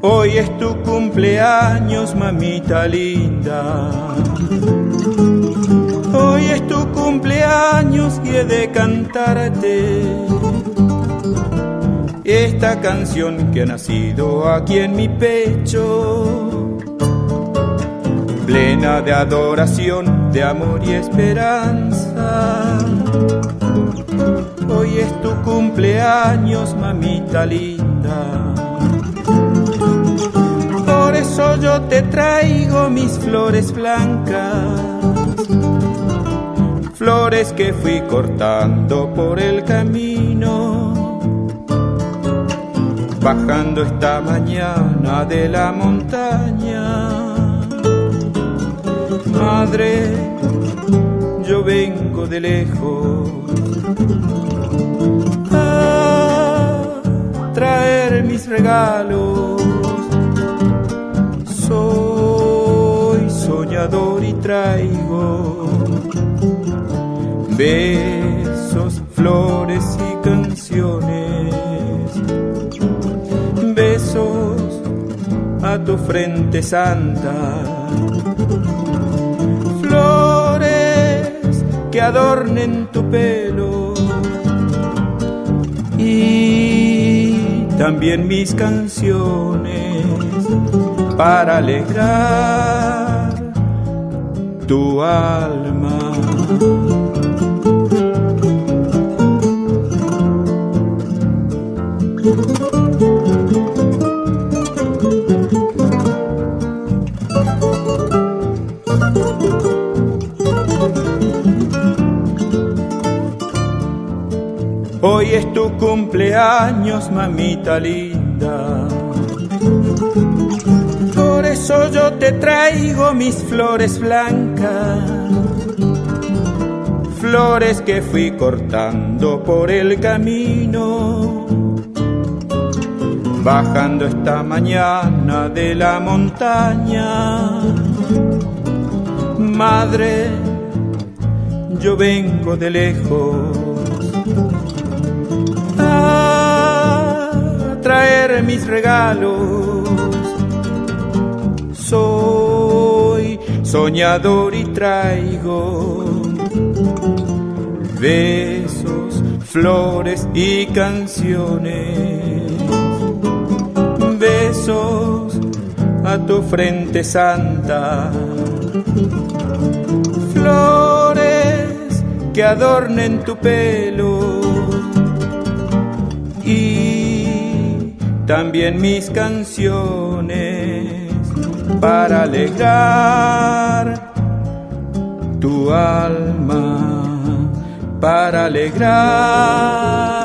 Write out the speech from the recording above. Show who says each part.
Speaker 1: Hoy es tu cumpleaños, mamita linda. Hoy es tu cumpleaños y he de cantarte esta canción que ha nacido aquí en mi pecho, plena de adoración, de amor y esperanza. Hoy es tu cumpleaños, mamita linda. Por eso yo te traigo mis flores blancas, flores que fui cortando por el camino, bajando esta mañana de la montaña. Madre, yo vengo de lejos a traer mis regalos. Soy soñador y traigo besos, flores y canciones. Besos a tu frente santa, flores que adornen tu pelo y también mis canciones para alegrar tu alma. Hoy es tu cumpleaños, mamita linda. Por eso yo te traigo mis flores blancas, flores que fui cortando por el camino, bajando esta mañana de la montaña. Madre, yo vengo de lejos a traer mis regalos. Soy soñador y traigo besos, flores y canciones. Besos a tu frente santa, flores que adornen tu pelo y también mis canciones para alegrar tu alma, para alegrar